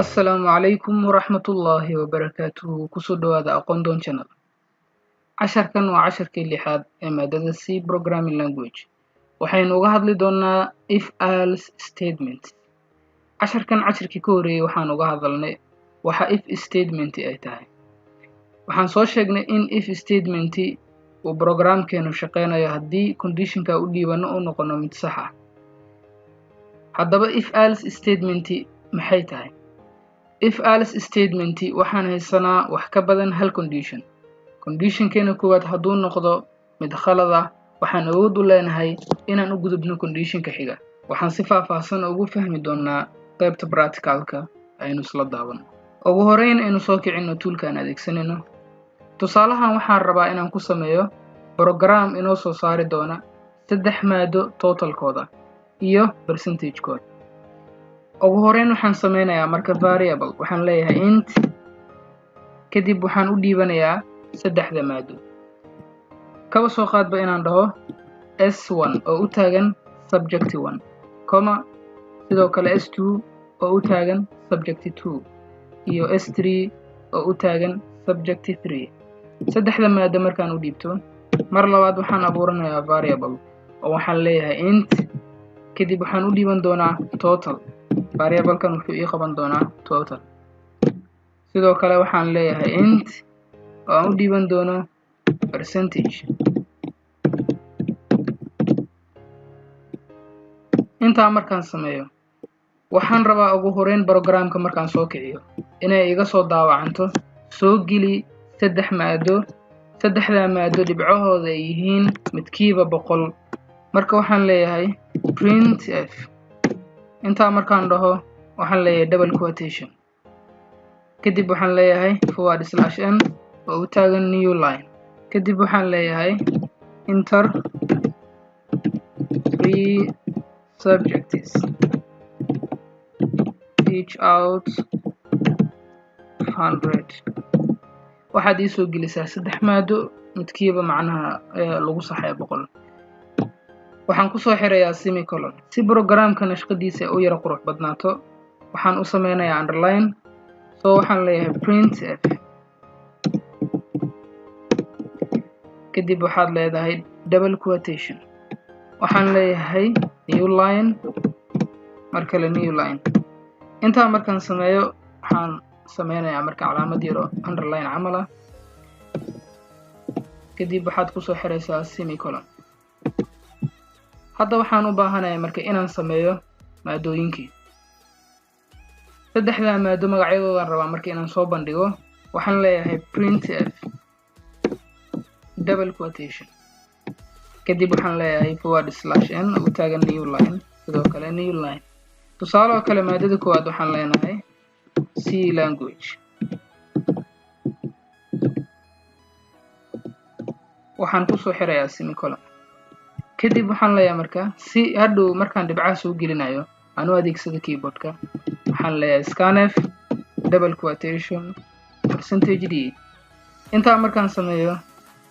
Assalaamu calaykum waraxmatullaahi wabarakaatuhu kusoo dhawaada aqoon doon channel. Casharkan waa casharkii lixaad ee maadada C Programming Language. Waxaynu uga hadli doonaa if-else statement. Casharkan casharkii ka horreeyay waxaan uga hadalnay waxa if statement ay tahay. Waxaan soo sheegnay in if statement uu programkeenu shaqeynayo haddii conditionka u dhiibano uu noqono mid sax ah. Haddaba if-else statement maxay tahay? If-else statement waxaan haysanaa wax ka badan hal condition. Conditionkeena koowaad hadduu noqdo mid khalad ah, waxaan awood u leenahay inaan u gudubno conditionka xiga. Waxaan si faahfaahsan ugu fahmi doonaa qaybta practicalka aynu isla daawano. Ugu horreyn aynu soo kicinno toolka aan adeegsanayno. Tusaalahan waxaan rabaa inaan ku sameeyo program inoo soo saari doona 3 maado totalkooda iyo percentage-kooda. ugu horeyn waxaan sameynayaa marka variable waxaan leeyahay int kadib waxaan u dhiibanayaa 3 maado kaba soo qaadba inaan dhaho s1 oo u taagan subject1 comma sidoo kale s2 oo u taagan subject2 iyo s3 oo u taagan subject3 3 maado markaan u dhiibto mar labaad waxaan abuuranayaa variable oo waxaan leeyahay int kadib waxaan u dhiiban doonaa total variable-kan wuxuu ii qaban doonaa total. Sidoo kale waxaan leeyahay int oo aan u dhiiban doono percentage. Intaa markaan sameeyo waxaan rabaa ugu horeyn programka markaan soo kiciyo inay iga soo daawacanto soo geli 3 maado 3 maado dhibcahooda ay yihiin midkiiba 100. Marka waxaan leeyahay printf intaa markaan dhaho waxaan leeyahay double quotation kadib waxaan leeyahay /n oo u taagan new line kadib waxaan leeyahay enter 3 subjects each out 100. waxaad ii soo gelisaa 3 maado midkiiba macnaha lagu saxay 100. waxaan ku soo xirayaa semicolon si programka nashqadiisa u yara qurux badnaato. waxaan u sameynayaa underline soo waxaan leeyahay printf kadib waxaad leedahay double quotation waxaan leeyahay new line mar kale new line. intaa markaan sameeyo waxaan sameynayaa marka calaamad yaro underline camal ah kadib waxaad ku soo xiraysaa semicolon. hadda waxaan u baahanahay marka inaan sameeyo maadooyinkii 3 maado magacyadooda rabaa marka inaan soo bandhigo waxaan leeyahay printf double quotation kadib waxaan leeyahay /n oo u taagan new line sidoo kale new line. tusaale kale maadada koowaad waxaan leenahay C language waxaan ku soo xirayaa semicolon kadib waxaan leeyahay marka si hadhow markaan dhibcaha soo gelinayo aan u adeegsado keyboardka waxaan leeyahay scanf double quotation %d. intaa markaan sameeyo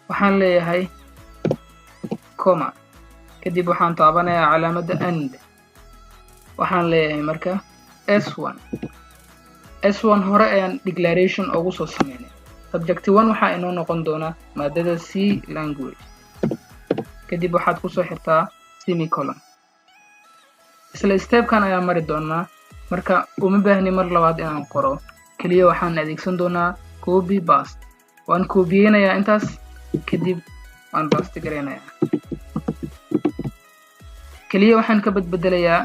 waxaan leeyahay comma kadib waxaan taabanayaa calaamadda and waxaan leeyahay marka s1 hore ayaan declaration ugu soo sameynay. subject1 waxaa inoo noqon doona maadada C language kadib waxaad ku soo xirtaa semicolon. isla stepkan ayaa mari doonaa marka uma baahni mar labaad inaan qoro kaliya waxaan adeegsan doonaa copy paste waan koobiyeynayaa intaas kadib waan paste gareynayaa kaliya waxaan ka bedelayaa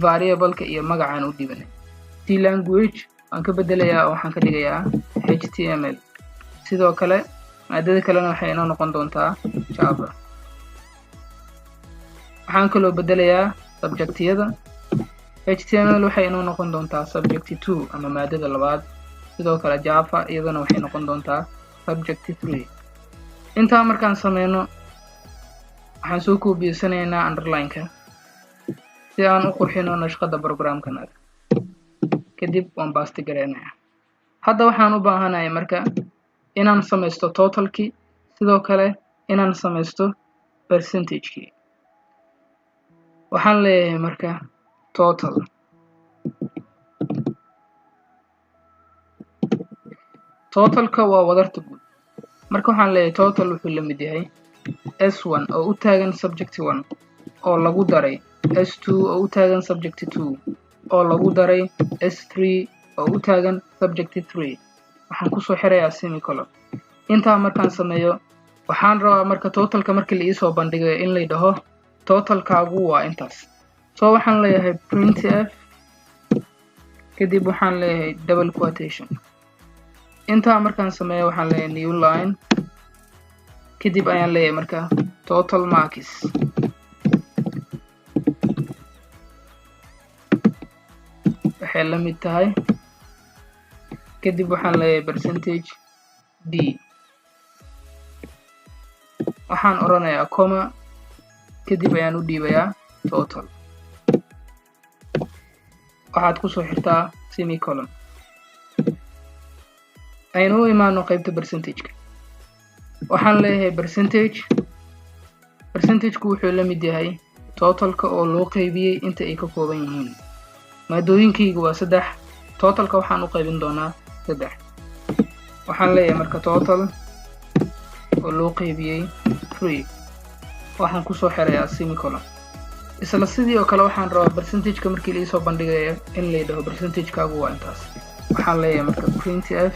variable-ka iyo magacaan u dhibanay. C language waan ka bedelayaa oo waxaan ka dhigayaa html sidoo kale maadada kalena waxay inoo noqon doontaa java. waxaan kaloo bedelayaa subjectiyada html waxay inoo noqon doontaa subject2 ama maadada labaad sidoo kale java iyadana waxay noqon doontaa subject3. intaa markaan sameyno waxaan soo koobiyeynaynaa underline-ka si aan u qurxino nashqada programkan kadib waan paste gareynayaa. hadda waxaan u baahanahay marka inaan sameysto totalkii sidoo kale inaan sameysto percentage-kii. waxaan leeyahay marka total totalka waa wadarta guud marka waxaan leeyahay total wuxuu la mid yahay s1 oo u taagan subject 1 oo lagu daray s2 oo u taagan subject 2 oo lagu daray s3 oo u taagan subject 3 waxaan kusoo xirayaa semicolon intaa markaan sameeyo waxaan rabaa marka totalka markii la isoo bandhigayo in la dhaho totalkaagu waa intaas soo waxaan leeyahay printf kadib waxaan leeyahay double quotation intaa markaan sameeyo waxaan leeyahay new line kadib ayaan leeyahay marka total marks waxay la mid tahay kadib waxaan leeyahay percentage d waxaan oranayaa comma kadib ayaan u dhiibayaa total waxaad kusoo xirtaa semicolon aynu u imaano qaybta percentageka waxaan leeyahay percentageku wuxuu la mid yahay totalka oo loo qaybiyey inta ay ka kooban yihiin maadooyinkaygu waa 3 totalka waxaan u qaybin doonaa 3 waxaan leeyahay marka total oo loo qaybiyey 3 waxaan kusoo xirayaa semicolon isla sidii oo kale waxaan rabaa percentageka markii la isoo bandhigayo in la dhaho percentagekaagu waa intaas waxaan leeyahay marka printf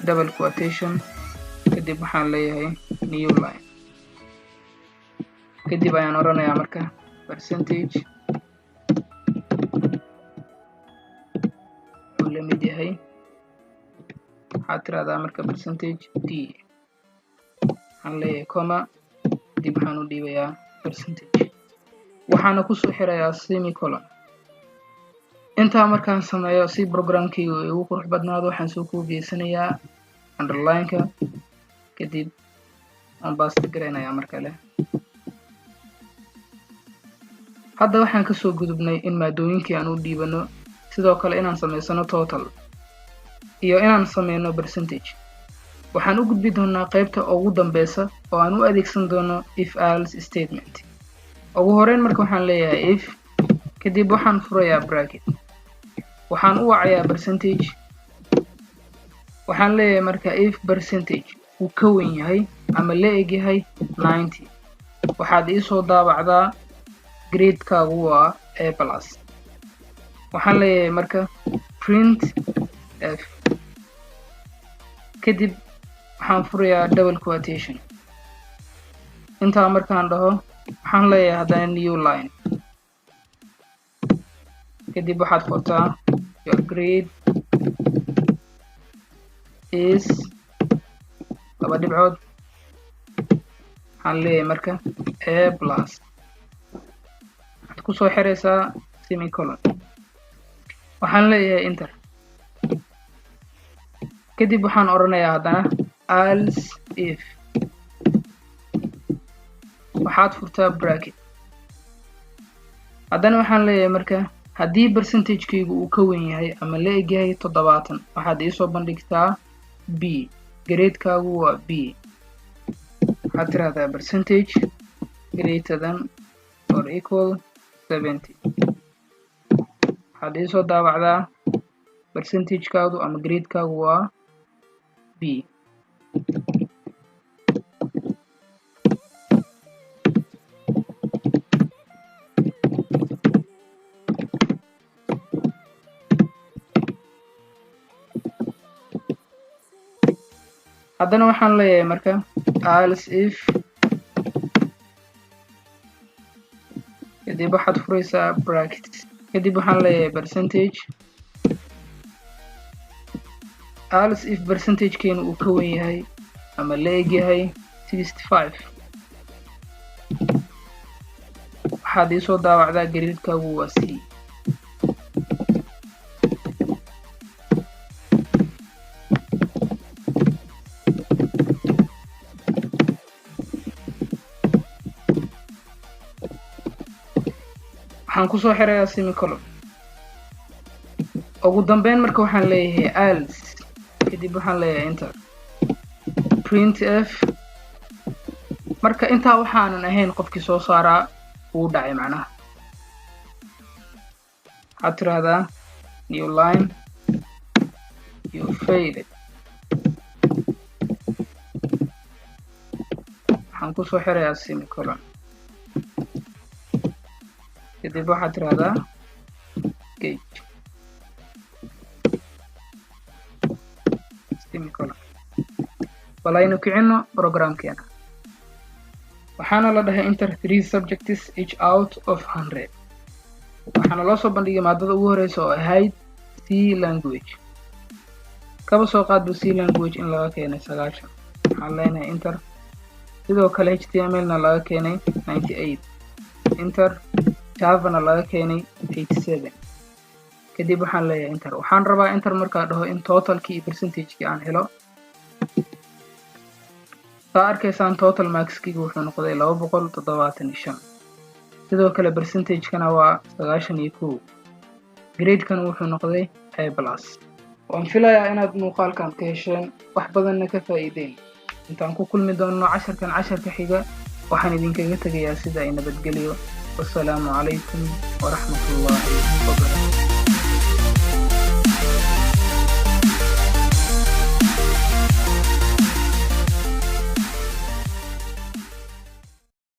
double quotation kadib waxaan leeyahay new line kadib ayaan oranayaa marka percentage wuxuu la mid yahay waxaad tiraahdaa marka percentage d waxaan leeyahay comma kadib waxaan u dhiibayaa percentage waxaana kusoo xirayaa semicolon intaa markaan sameeyo si programkaygu ay ugu qurux badnaado waxaan soo koobiyeynayaa underline-ka kadib aan baasta gareynayaa mar kale hadda waxaan kasoo gudubnay in maadooyinkii aan u dhiibano sidoo kale inaan sameysano total iyo inaan sameyno percentage waxaan u gudbi doonaa qaybta ugu dambeysa oo aan u adeegsan doono if else statement ugu horeyn marka waxaan leeyahay if kadib waxaan furayaa bracket waxaan u wacayaa percentage waxaan leeyahay marka if percentage uu ka weyn yahay ama la eg yahay 90 waxaad isoo daabacdaa gradekaagu waa a+. waxaan leeyahay marka print f kadib waxaan furayaa double quotation intaa markaan dhaho waxaan leeyahay haddana new line kadib waxaad qortaa your grade is laba dhibcood waxaan leeyahay marka a+. waxaad kusoo xiraysaa semicolon waxaan leeyahay enter kadib waxaan oranayaa haddana else if waxaad furtaa bracket haddana waxaan leeyahay marka haddii percentagekaygu uu ka weyn yahay ama la eg yahay 70 waxaad iisoo bandhigtaa b gradekaagu waa b waxaad tiraahdaa percentage greater than or equal 70 waxaad iisoo daabacdaa percentagekaadu ama gradekaagu waa b haddana waxaan leeyahay marka else if kadib waxaad furaysaa bracket kadib waxaan leeyahay percentage else if percentagekeenu uu ka weyn yahay ama la eg yahay 65 waxaad iisoo daawacdaa gradekaagu waa c waxaan kusoo xirayaa semicolon ugu dambeyn marka waxaan leeyahay else kadib waxaan leeyahay enter printf marka intaa waxaanan ahayn qofkii soo saaraa uu dhacay macnaha waxaad tiraahdaa new line you failed. waxaan kusoo xirayaa semicolon kadib waxaad tiraahdaa gauge semicolon. bal aynu kicino programkeena. waxaana la dhahay enter 3 subjects each out of 100. waxaana loo soo bandhigay maadada ugu horeysa oo ahayd C language. kaba soo qaadba C language in laga keenay 9. waxaan leenahay enter. sidoo kale HTML na laga keenay 98. enter. Java na laga keenay 87. kadib waxaan leeyahay enter. waxaan rabaa enter markaa dhaho in totalkii iyo percentage-kii aan helo. saa arkaysaan total markskiga wuxuu noqday 275. sidoo kale percentage-kana waa 91. grade-kana wuxuu noqday A+. waan filayaa inaad muuqaalkan ka hesheen wax badanna ka faa'iideen. intaan ku kulmi doonno casharka xiga waxaan idinkaga tegayaa sida ay nabadgeliyo. wassalaamu calaykum waraxmatullaahi wabarakaatu.